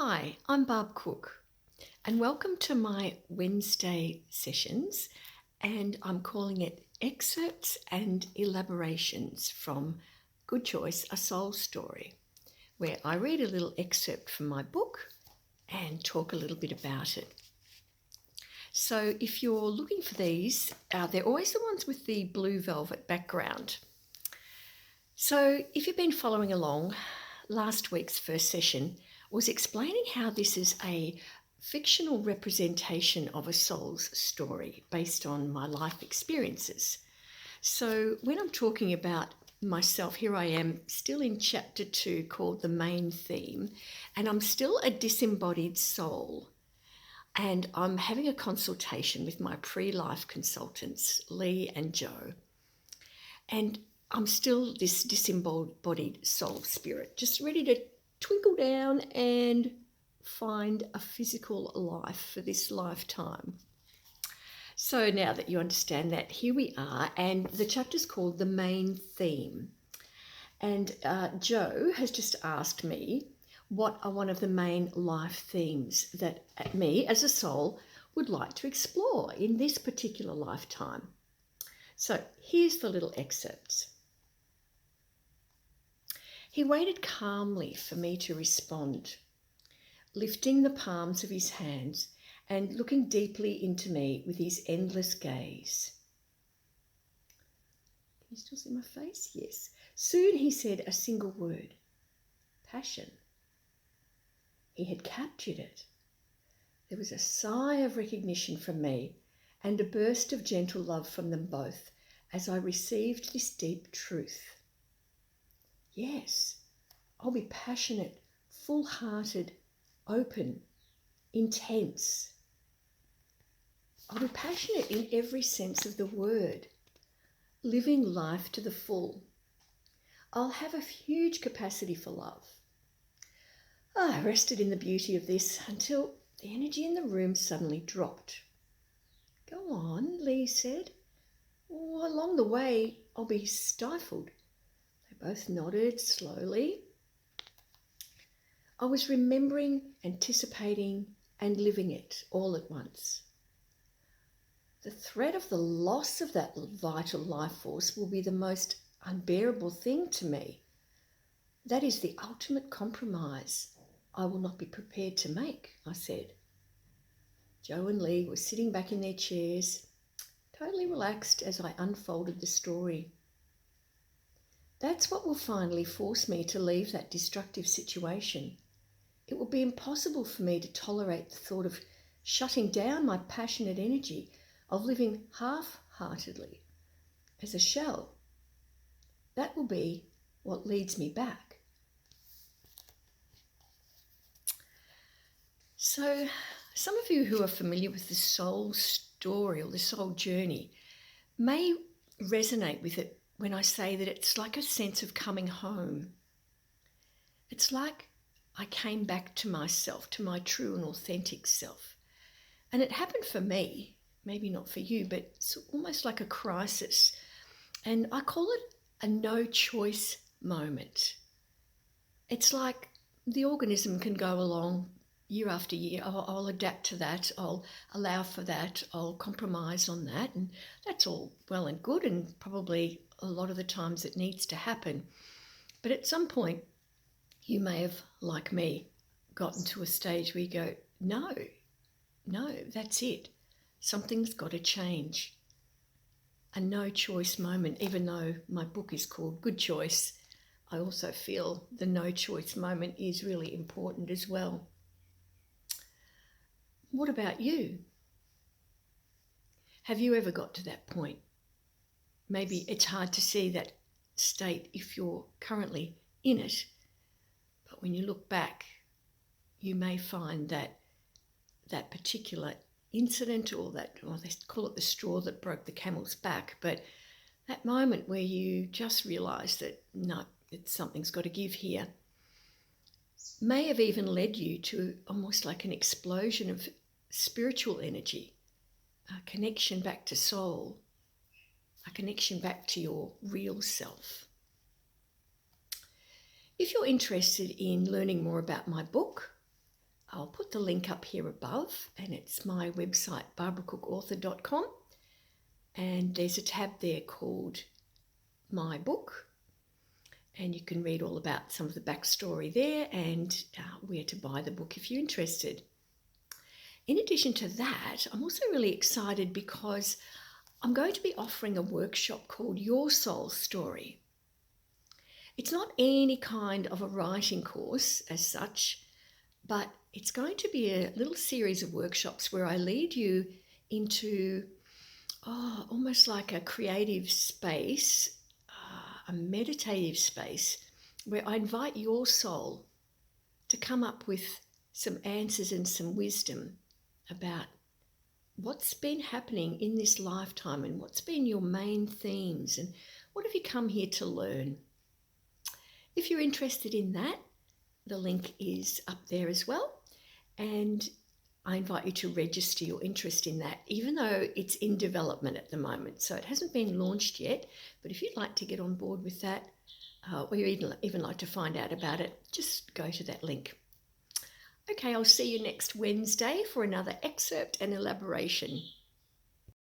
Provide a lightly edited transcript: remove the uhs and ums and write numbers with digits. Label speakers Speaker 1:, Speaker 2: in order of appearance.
Speaker 1: Hi, I'm Barb Cook, and welcome to my Wednesday sessions, and I'm calling it Excerpts and Elaborations from Good Choice, A Soul Story, where I read a little excerpt from my book and talk a little bit about it. So if you're looking for these, they're always the ones with the blue velvet background. So if you've been following along, last week's first session was explaining how this is a fictional representation of a soul's story based on my life experiences. So when I'm talking about myself, here I am still in chapter 2 called The Main Theme, and I'm still a disembodied soul. And I'm having a consultation with my pre-life consultants, Lee and Joe. And I'm still this disembodied soul spirit, just ready to twinkle down and find a physical life for this lifetime. So now that you understand that, here we are, and the chapter's called The Main Theme. And Joe has just asked me what are one of the main life themes that me as a soul would like to explore in this particular lifetime. So here's the little excerpts. He waited calmly for me to respond, lifting the palms of his hands and looking deeply into me with his endless gaze. Can you still see my face? Yes. Soon he said a single word, passion. He had captured it. There was a sigh of recognition from me and a burst of gentle love from them both as I received this deep truth. Yes, I'll be passionate, full-hearted, open, intense. I'll be passionate in every sense of the word, living life to the full. I'll have a huge capacity for love. I rested in the beauty of this until the energy in the room suddenly dropped. Go on, Lee said. Oh, along the way, I'll be stifled. They both nodded slowly. I was remembering, anticipating, and living it all at once. The threat of the loss of that vital life force will be the most unbearable thing to me. That is the ultimate compromise I will not be prepared to make, I said. Joe and Lee were sitting back in their chairs, totally relaxed as I unfolded the story. That's what will finally force me to leave that destructive situation. It will be impossible for me to tolerate the thought of shutting down my passionate energy, of living half-heartedly as a shell. That will be what leads me back. So, some of you who are familiar with the soul story or the soul journey may resonate with it when I say that it's like a sense of coming home. It's like I came back to myself, to my true and authentic self. And it happened for me, maybe not for you, but it's almost like a crisis. And I call it a no-choice moment. It's like the organism can go along year after year. I'll adapt to that. I'll allow for that. I'll compromise on that. And that's all well and good. And probably a lot of the times it needs to happen. But at some point, you may have, like me, gotten to a stage where you go, no, that's it. Something's got to change. A no-choice moment, even though my book is called Good Choice, I also feel the no-choice moment is really important as well. What about you? Have you ever got to that point? Maybe it's hard to see that state if you're currently in it, but when you look back, you may find that that particular incident or they call it the straw that broke the camel's back, but that moment where you just realise that no, something's got to give here, may have even led you to almost like an explosion of spiritual energy, a connection back to soul, a connection back to your real self. If you're interested in learning more about my book, I'll put the link up here above, and it's my website, barbaracookauthor.com, and there's a tab there called My Book, and you can read all about some of the backstory there and where to buy the book if you're interested. In addition to that, I'm also really excited because I'm going to be offering a workshop called Your Soul Story. It's not any kind of a writing course as such, but it's going to be a little series of workshops where I lead you into almost like a creative space, a meditative space, where I invite your soul to come up with some answers and some wisdom about what's been happening in this lifetime and what's been your main themes and what have you come here to learn. If you're interested in that, the link is up there as well, and I invite you to register your interest in that, even though it's in development at the moment. So it hasn't been launched yet, but if you'd like to get on board with that, or you even like to find out about it, just go to that link. Okay, I'll see you next Wednesday for another excerpt and elaboration.